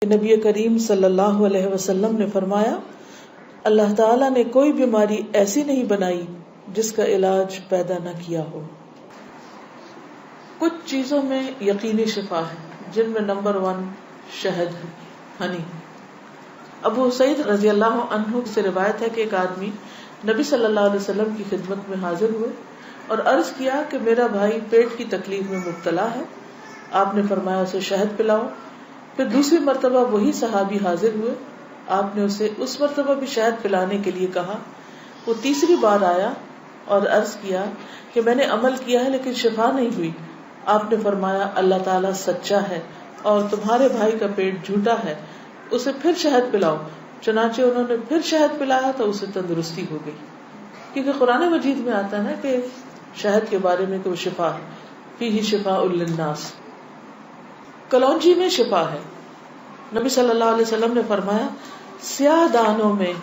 نبی کریم صلی اللہ علیہ وسلم نے فرمایا، اللہ تعالیٰ نے کوئی بیماری ایسی نہیں بنائی جس کا علاج پیدا نہ کیا ہو۔ کچھ چیزوں میں یقینی شفا ہے، جن میں نمبر 1 شہد ہے، ہنی۔ ابو سعید رضی اللہ عنہ سے روایت ہے کہ ایک آدمی نبی صلی اللہ علیہ وسلم کی خدمت میں حاضر ہوئے اور عرض کیا کہ میرا بھائی پیٹ کی تکلیف میں مبتلا ہے۔ آپ نے فرمایا اسے شہد پلاؤ۔ پھر دوسری مرتبہ وہی صحابی حاضر ہوئے، آپ نے اسے اس مرتبہ بھی شہد پلانے کے لیے کہا۔ وہ تیسری بار آیا اور عرض کیا کہ میں نے عمل کیا ہے لیکن شفا نہیں ہوئی۔ آپ نے فرمایا اللہ تعالیٰ سچا ہے اور تمہارے بھائی کا پیٹ جھوٹا ہے، اسے پھر شہد پلاؤ۔ چنانچہ انہوں نے پھر شہد پلایا تو اسے تندرستی ہو گئی۔ کیونکہ قرآن مجید میں آتا ہے کہ شہد کے بارے میں کہ وہ شفا ہے، فیہ شفاء للناس۔ کلونجی میں شفا ہے۔ نبی صلی اللہ علیہ وسلم نے فرمایا سیاہ دانوں میں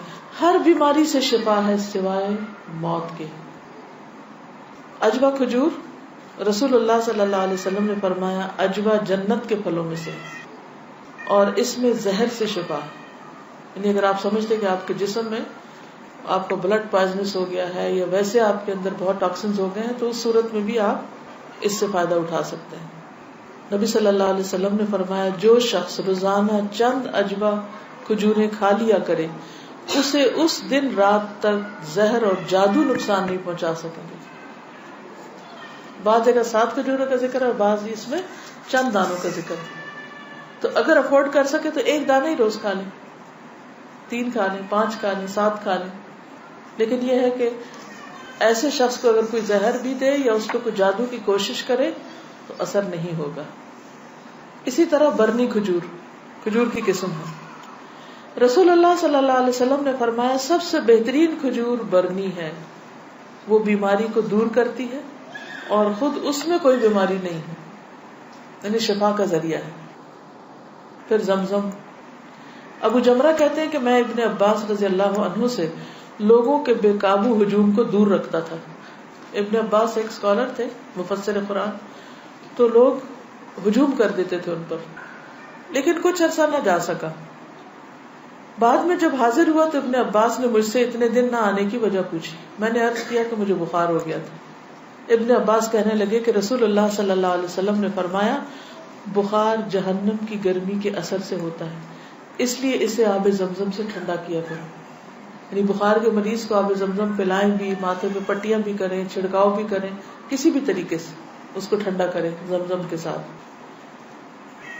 ہر بیماری سے شفا ہے سوائے موت کے۔ عجوہ کھجور، رسول اللہ صلی اللہ علیہ وسلم نے فرمایا عجوہ جنت کے پھلوں میں سے اور اس میں زہر سے شفا ہے۔ یعنی اگر آپ سمجھتے کہ آپ کے جسم میں آپ کا بلڈ پوائزنس ہو گیا ہے یا ویسے آپ کے اندر بہت ٹاکسنز ہو گئے ہیں تو اس صورت میں بھی آپ اس سے فائدہ اٹھا سکتے ہیں۔ نبی صلی اللہ علیہ وسلم نے فرمایا جو شخص روزانہ چند عجوہ کھجوریں کھا لیا کرے اسے اس دن رات تک زہر اور جادو نقصان نہیں پہنچا سکیں گے۔ بعض جگہ 7 کھجوروں کا ذکر ہے اور بعض اس میں چند دانوں کا ذکر ہے۔ تو اگر افورڈ کر سکے تو ایک دانہ ہی روز کھا لیں، 3 کھا لیں، 5 کھا لیں، 7 کھا لیں۔ لیکن یہ ہے کہ ایسے شخص کو اگر کوئی زہر بھی دے یا اس کو کوئی جادو کی کوشش کرے تو اثر نہیں ہوگا۔ اسی طرح برنی کھجور کی قسم ہے۔ رسول اللہ صلی اللہ علیہ وسلم نے فرمایا سب سے بہترین کھجور برنی ہے، وہ بیماری کو دور کرتی ہے اور خود اس میں کوئی بیماری نہیں ہے، یعنی شفا کا ذریعہ ہے۔ پھر زمزم۔ ابو جمرہ کہتے ہیں کہ میں ابن عباس رضی اللہ عنہ سے لوگوں کے بے قابو ہجوم کو دور رکھتا تھا۔ ابن عباس ایک اسکالر تھے، مفسر قرآن، تو لوگ ہجوم کر دیتے تھے ان پر، لیکن کچھ عرصہ نہ جا سکا۔ بعد میں جب حاضر ہوا تو ابن عباس نے مجھ سے اتنے دن نہ آنے کی وجہ پوچھی۔ میں نے عرض کیا کہ مجھے بخار ہو گیا تھا۔ ابن عباس کہنے لگے کہ رسول اللہ صلی اللہ علیہ وسلم نے فرمایا بخار جہنم کی گرمی کے اثر سے ہوتا ہے، اس لیے اسے آب زمزم سے ٹھنڈا کیا کرو۔ یعنی بخار کے مریض کو آب زمزم پلائیں بھی، ماتھے پہ پٹیاں بھی کریں، چھڑکاؤ بھی کریں، کسی بھی طریقے سے اس کو ٹھنڈا کریں زمزم کے ساتھ۔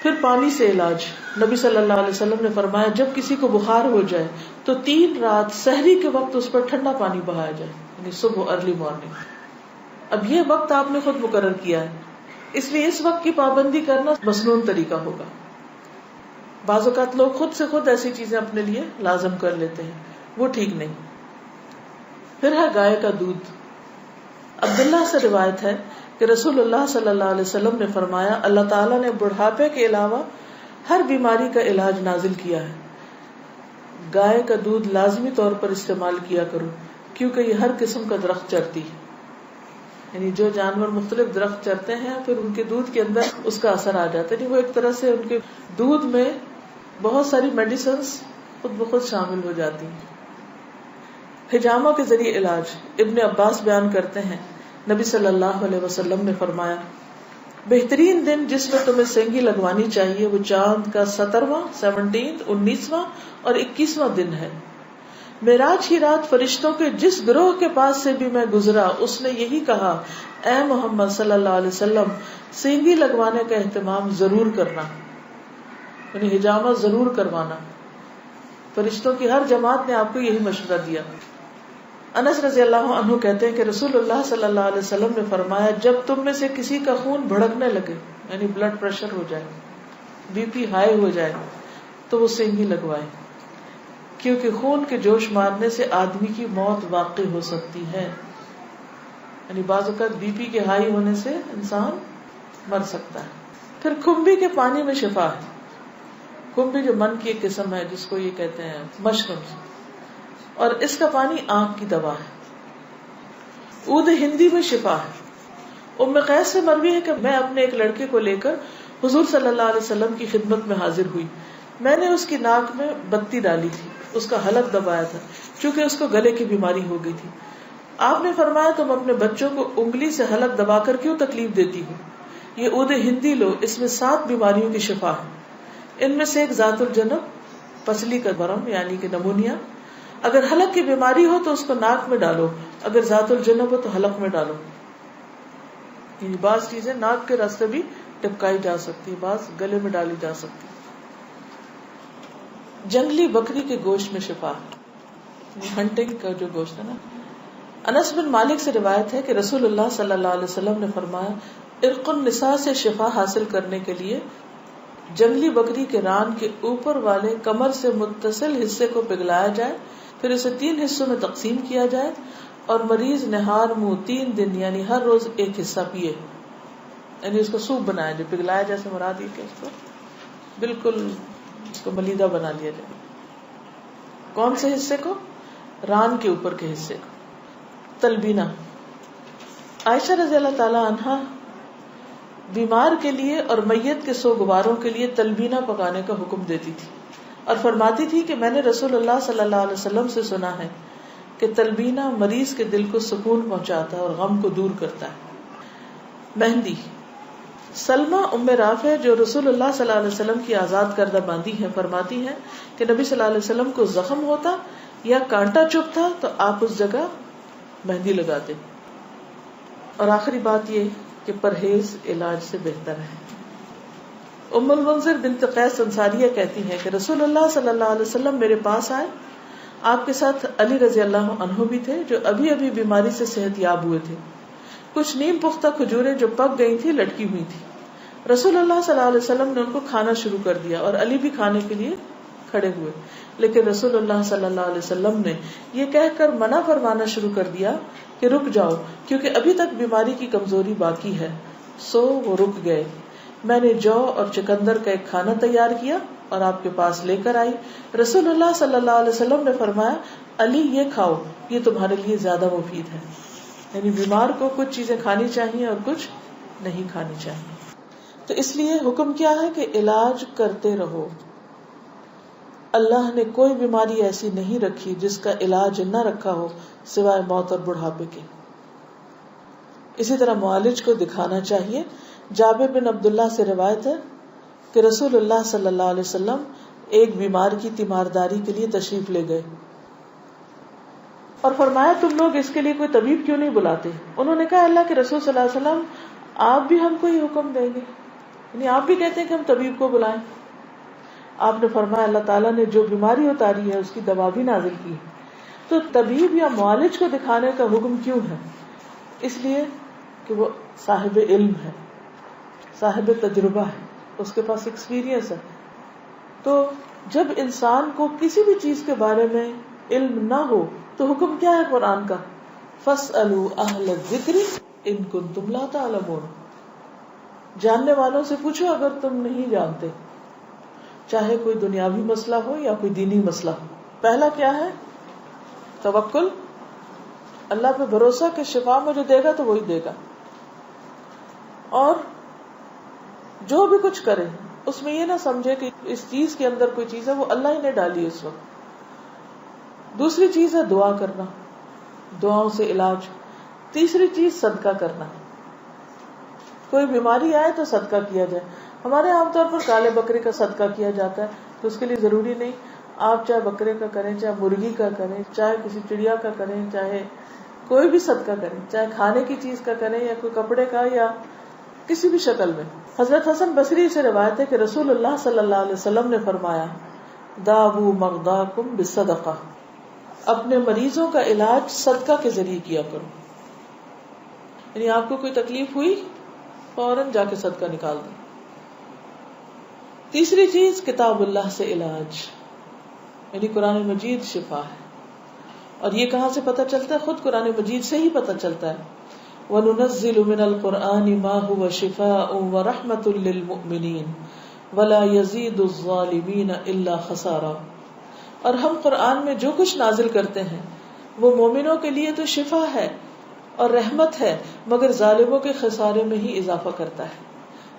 پھر پانی سے علاج۔ نبی صلی اللہ علیہ وسلم نے فرمایا جب کسی کو بخار ہو جائے تو 3 رات سحری کے وقت اس پر ٹھنڈا پانی بہایا جائے، یعنی صبح ارلی مارننگ۔ اب یہ وقت آپ نے خود مقرر کیا ہے، اس لیے اس وقت کی پابندی کرنا مسنون طریقہ ہوگا۔ بعض اوقات لوگ خود سے خود ایسی چیزیں اپنے لیے لازم کر لیتے ہیں، وہ ٹھیک نہیں۔ پھر ہے گائے کا دودھ۔ عبداللہ سے روایت ہے کہ رسول اللہ صلی اللہ علیہ وسلم نے فرمایا اللہ تعالیٰ نے بڑھاپے کے علاوہ ہر بیماری کا علاج نازل کیا ہے۔ گائے کا دودھ لازمی طور پر استعمال کیا کرو کیونکہ یہ ہر قسم کا درخت چرتی ہے، یعنی جو جانور مختلف درخت چرتے ہیں پھر ان کے دودھ کے اندر اس کا اثر آ جاتا ہے، یعنی وہ ایک طرح سے ان کے دودھ میں بہت ساری میڈیسنز خود بخود شامل ہو جاتی ہیں۔ حجامہ کے ذریعے علاج۔ ابن عباس بیان کرتے ہیں نبی صلی اللہ علیہ وسلم نے فرمایا بہترین دن جس میں تمہیں سینگی لگوانی چاہیے وہ چاند کا 17واں، 19واں اور 21واں دن ہے۔ معراج کی رات فرشتوں کے جس گروہ کے پاس سے بھی میں گزرا اس نے یہی کہا اے محمد صلی اللہ علیہ وسلم سینگی لگوانے کا اہتمام ضرور کرنا، یعنی حجامہ ضرور کروانا۔ فرشتوں کی ہر جماعت نے آپ کو یہی مشورہ دیا۔ انس رضی اللہ عنہ کہتے ہیں کہ رسول اللہ صلی اللہ علیہ وسلم نے فرمایا جب تم میں سے کسی کا خون بھڑکنے لگے، یعنی بلڈ پریشر ہو جائے، بی پی ہائی ہو جائے، تو وہ سینگی لگوائے، کیونکہ خون کے جوش مارنے سے آدمی کی موت واقع ہو سکتی ہے۔ یعنی بعض اوقات بی پی کے ہائی ہونے سے انسان مر سکتا ہے۔ پھر کھمبی کے پانی میں شفا ہے۔ کھمبی جو من کی ایک قسم ہے جس کو یہ کہتے ہیں مشروم، اور اس کا پانی آنکھ کی دوا ہے۔ عود ہندی میں شفا ہے۔ ام قیس سے مروی ہے کہ میں اپنے ایک لڑکے کو لے کر حضور صلی اللہ علیہ وسلم کی خدمت میں حاضر ہوئی۔ میں نے اس کی ناک میں بتی ڈالی تھی، اس کا حلق دبایا تھا، چونکہ اس کو گلے کی بیماری ہو گئی تھی. آپ نے فرمایا تم اپنے بچوں کو انگلی سے حلق دبا کر کیوں تکلیف دیتی ہو؟ یہ عود ہندی لو، اس میں 7 بیماریوں کی شفا ہے. ان میں سے ایک ذات الجنب، پسلی کا برم یعنی کہ نمونیا. اگر حلق کی بیماری ہو تو اس کو ناک میں ڈالو، اگر ذات الجنب ہو تو حلق میں ڈالو. یعنی بعض چیزیں ناک کے راستے بھی ٹپکائی جا سکتی، بعض گلے میں ڈالی جا سکتی. جنگلی بکری کے گوشت میں شفا، ہنٹنگ کا جو گوشت ہے نا. انس بن مالک سے روایت ہے کہ رسول اللہ صلی اللہ علیہ وسلم نے فرمایا ارق النساء سے شفا حاصل کرنے کے لیے جنگلی بکری کے ران کے اوپر والے کمر سے متصل حصے کو پگھلایا جائے، پھر اسے 3 حصوں میں تقسیم کیا جائے اور مریض نہار منہ 3 دن یعنی ہر روز ایک حصہ پیے. یعنی اس کو سوپ بنایا جائے، پگھلایا جیسے مراد یہ کہ اس کو بالکل اس کو ملیدہ بنا لیا جائے. کون سے حصے کو؟ ران کے اوپر کے حصے کو. تلبینہ. عائشہ رضی اللہ تعالی عنہا بیمار کے لیے اور میت کے سوگواروں کے لیے تلبینہ پکانے کا حکم دیتی تھی اور فرماتی تھی کہ میں نے رسول اللہ صلی اللہ علیہ وسلم سے سنا ہے کہ تلبینہ مریض کے دل کو سکون پہنچاتا ہے اور غم کو دور کرتا ہے. مہندی. سلمہ ام رافع جو رسول اللہ صلی اللہ علیہ وسلم کی آزاد کردہ باندی ہیں فرماتی ہیں کہ نبی صلی اللہ علیہ وسلم کو زخم ہوتا یا کانٹا چبھتا تو آپ اس جگہ مہندی لگاتے. اور آخری بات یہ کہ پرہیز علاج سے بہتر ہے. ام المنذر بنت قیس انصاریہ کہتی ہیں کہ رسول اللہ صلی اللہ علیہ وسلم میرے پاس آئے. آپ کے ساتھ علی رضی اللہ عنہ بھی تھے جو ابھی ابھی بیماری سے صحت یاب ہوئے تھے. کچھ نیم پختہ کھجوریں جو پک گئی تھی لٹکی ہوئی تھی. رسول اللہ صلی اللہ علیہ وسلم نے ان کو کھانا شروع کر دیا اور علی بھی کھانے کے لیے کھڑے ہوئے، لیکن رسول اللہ صلی اللہ علیہ وسلم نے یہ کہہ کر منع فرمانا شروع کر دیا کہ رک جاؤ کیونکہ ابھی تک بیماری کی کمزوری باقی ہے. سو وہ رک گئے. میں نے جو اور چکندر کا ایک کھانا تیار کیا اور آپ کے پاس لے کر آئی. رسول اللہ صلی اللہ علیہ وسلم نے فرمایا علی یہ کھاؤ، یہ تمہارے لیے زیادہ مفید ہے. یعنی بیمار کو کچھ چیزیں کھانی چاہیے اور کچھ نہیں کھانی چاہیے. تو اس لیے حکم کیا ہے کہ علاج کرتے رہو. اللہ نے کوئی بیماری ایسی نہیں رکھی جس کا علاج نہ رکھا ہو سوائے موت اور بڑھاپے کے. اسی طرح معالج کو دکھانا چاہیے. جابر بن عبداللہ سے روایت ہے کہ رسول اللہ صلی اللہ علیہ وسلم ایک بیمار کی تیمارداری کے لیے تشریف لے گئے اور فرمایا تم لوگ اس کے لیے کوئی طبیب کیوں نہیں بلاتے؟ انہوں نے کہا اللہ کے رسول صلی اللہ علیہ وسلم آپ بھی ہم کو یہ حکم دیں گے، یعنی آپ بھی کہتے ہیں کہ ہم طبیب کو بلائیں. آپ نے فرمایا اللہ تعالیٰ نے جو بیماری اتاری ہے اس کی دوا بھی نازل کی ہے. تو طبیب یا معالج کو دکھانے کا حکم کیوں ہے؟ اس لیے کہ وہ صاحب علم ہے، صاحب تجربہ ہے، اس کے پاس ایکسپیرینس ہے. تو جب انسان کو کسی بھی چیز کے بارے میں علم نہ ہو تو حکم کیا ہے قرآن کا؟ فَاسْأَلُوا أَهْلَ الذِّكْرِ إِن كُنتُمْ لَا تَعْلَمُونَ. جاننے والوں سے پوچھو اگر تم نہیں جانتے، چاہے کوئی دنیاوی مسئلہ ہو یا کوئی دینی مسئلہ ہو. پہلا کیا ہے؟ توکل، اللہ پہ بھروسہ کہ شفا مجھے دے گا تو وہی دے گا، اور جو بھی کچھ کرے اس میں یہ نہ سمجھے کہ اس چیز کے اندر کوئی چیز ہے وہ اللہ ہی نے ڈالی اس وقت. دوسری چیز ہے دعا کرنا، دعاؤں سے علاج. تیسری چیز صدقہ کرنا. کوئی بیماری آئے تو صدقہ کیا جائے. ہمارے عام طور پر کالے بکرے کا صدقہ کیا جاتا ہے، تو اس کے لیے ضروری نہیں آپ چاہے بکرے کا کریں، چاہے مرغی کا کریں، چاہے کسی چڑیا کا کریں، چاہے کوئی بھی صدقہ کریں، چاہے کھانے کی چیز کا کریں یا کوئی کپڑے کا یا کسی بھی شکل میں. حضرت حسن بصری سے روایت ہے کہ رسول اللہ صلی اللہ علیہ وسلم نے فرمایا داؤ مرضاکم بالصدقہ، اپنے مریضوں کا علاج صدقہ کے ذریعے کیا کرو. یعنی آپ کو کوئی تکلیف ہوئی فوراً جا کے صدقہ نکال دیں. تیسری چیز کتاب اللہ سے علاج، یعنی قرآن مجید شفا ہے. اور یہ کہاں سے پتہ چلتا ہے؟ خود قرآن مجید سے ہی پتہ چلتا ہے. وَنُنَزِّلُ مِنَ الْقُرْآنِ مَا هُوَ شِفَاءٌ وَرَحْمَةٌ لِّلْمُؤْمِنِينَ وَلَا يَزِيدُ الظَّالِمِينَ إِلَّا خَسَارًا. اور ہم قرآن میں جو کچھ نازل کرتے ہیں وہ مومنوں کے لیے تو شفا ہے اور رحمت ہے، مگر ظالموں کے خسارے میں ہی اضافہ کرتا ہے.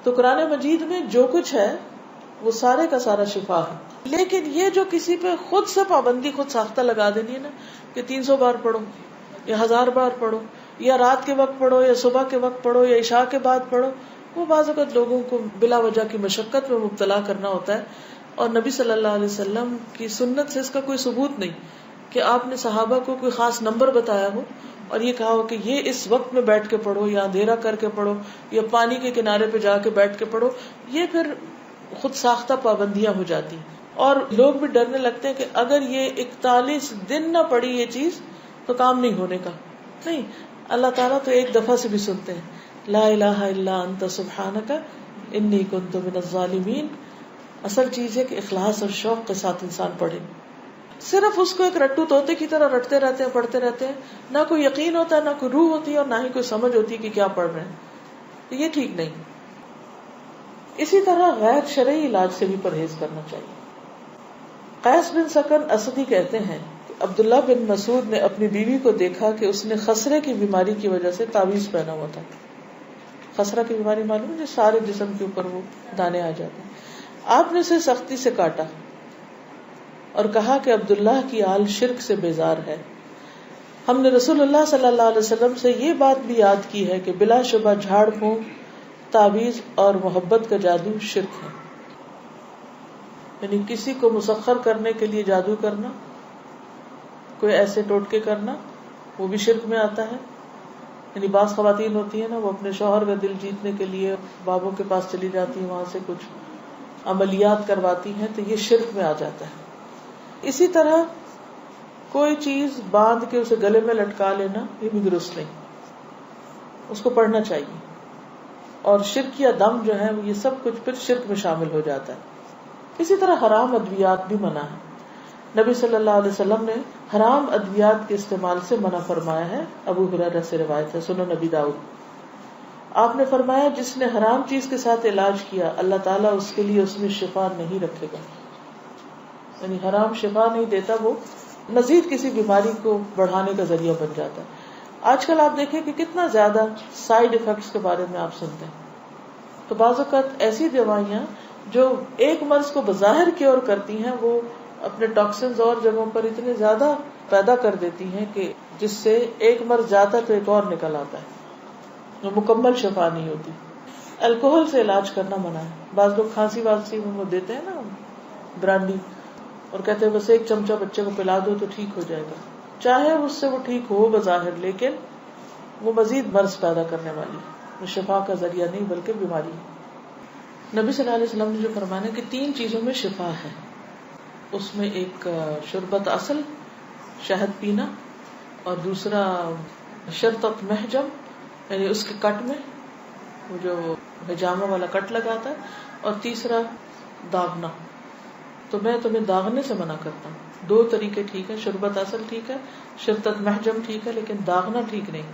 تو قرآن مجید میں جو کچھ ہے وہ سارے کا سارا شفا ہے. لیکن یہ جو کسی پہ خود سے پابندی خود ساختہ لگا دینی ہے نا کہ 300 بار پڑھو یا 1000 بار پڑھو یا رات کے وقت پڑھو یا صبح کے وقت پڑھو یا عشاء کے بعد پڑھو، وہ بعض اوقات لوگوں کو بلا وجہ کی مشقت میں مبتلا کرنا ہوتا ہے. اور نبی صلی اللہ علیہ وسلم کی سنت سے اس کا کوئی ثبوت نہیں کہ آپ نے صحابہ کو کوئی خاص نمبر بتایا ہو اور یہ کہا ہو کہ یہ اس وقت میں بیٹھ کے پڑھو یا اندھیرا کر کے پڑھو یا پانی کے کنارے پہ جا کے بیٹھ کے پڑھو. یہ پھر خود ساختہ پابندیاں ہو جاتی اور لوگ بھی ڈرنے لگتے ہیں کہ اگر یہ 41 دن نہ پڑھی یہ چیز تو کام نہیں ہونے کا. نہیں، اللہ تعالیٰ تو ایک دفعہ سے بھی سنتے ہیں. لا الہ الا انت سبحانک انی کنت من الظالمین. اصل چیز ہے کہ اخلاص اور شوق کے ساتھ انسان پڑھے. صرف اس کو ایک رٹو طوطے کی طرح رٹتے رہتے ہیں، پڑھتے رہتے ہیں، نہ کوئی یقین ہوتا ہے، نہ کوئی روح ہوتی ہے اور نہ ہی کوئی سمجھ ہوتی ہے کہ کیا پڑھ رہے ہیں. تو یہ ٹھیک نہیں. اسی طرح غیر شرعی علاج سے بھی پرہیز کرنا چاہیے. قیس بن سکن اسدی کہتے ہیں کہ عبداللہ بن مسعود نے اپنی بیوی کو دیکھا کہ اس نے خسرے کی بیماری کی وجہ سے تعویذ پہنا ہوا تھا. خسرہ کی بیماری معلوم ہے، جو سارے جسم کے اوپر وہ دانے آ جاتے ہیں. آپ نے اسے سختی سے کاٹا اور کہا کہ عبداللہ کی آل شرک سے بیزار ہے. ہم نے رسول اللہ صلی اللہ علیہ وسلم سے یہ بات بھی یاد کی ہے کہ بلا شبہ جھاڑ پھونک، تعویذ اور محبت کا جادو شرک ہے. یعنی کسی کو مسخر کرنے کے لیے جادو کرنا، کوئی ایسے ٹوٹکے کرنا، وہ بھی شرک میں آتا ہے. یعنی بعض خواتین ہوتی ہیں نا، وہ اپنے شوہر کا دل جیتنے کے لیے بابوں کے پاس چلی جاتی ہیں، وہاں سے کچھ عملیات کرواتی ہیں، تو یہ شرک میں آ جاتا ہے. اسی طرح کوئی چیز باندھ کے اسے گلے میں لٹکا لینا، یہ بھی درست نہیں. اس کو پڑھنا چاہیے. اور شرک یا دم جو ہے یہ سب کچھ پھر شرک میں شامل ہو جاتا ہے. اسی طرح حرام ادویات بھی منع ہے. نبی صلی اللہ علیہ وسلم نے حرام ادویات کے استعمال سے منع فرمایا ہے. ابو ہریرہ سے روایت ہے، سنن نبی داؤد. آپ نے فرمایا جس نے حرام چیز کے ساتھ علاج کیا اللہ تعالیٰ اس کے لیے اس میں شفا نہیں رکھے گا. یعنی حرام شفا نہیں دیتا، وہ مزید کسی بیماری کو بڑھانے کا ذریعہ بن جاتا ہے. آج کل آپ دیکھیں کہ کتنا زیادہ سائیڈ ایفیکٹس کے بارے میں آپ سنتے ہیں. تو بعض اوقات ایسی دوائیاں جو ایک مرض کو بظاہر کیور کرتی ہیں، وہ اپنے ٹاکسنز اور جگہوں پر اتنے زیادہ پیدا کر دیتی ہیں کہ جس سے ایک مرض جاتا ہے تو ایک اور نکل آتا ہے، وہ مکمل شفا نہیں ہوتی. الکوہل سے علاج کرنا منع ہے. بعض لوگ کھانسی وانسی میں وہ دیتے ہیں نا برانڈی، اور کہتے ہیں بس ایک چمچہ بچے کو پلا دو تو ٹھیک ہو جائے گا. چاہے اس سے وہ ٹھیک ہو بظاہر، لیکن وہ مزید مرض پیدا کرنے والی، وہ شفا کا ذریعہ نہیں بلکہ بیماری. نبی صلی اللہ علیہ وسلم نے جو فرمایا کہ 3 چیزوں میں شفا ہے، اس میں ایک شربت اصل، شہد پینا، اور دوسرا شرطت محجم، یعنی اس کے کٹ میں وہ جو حجامہ والا کٹ لگاتا ہے، اور تیسرا داغنا. تو میں تمہیں داغنے سے منع کرتا ہوں. 2 طریقے ٹھیک ہے، شربت اصل ٹھیک ہے، شرطت محجم ٹھیک ہے، لیکن داغنا ٹھیک نہیں.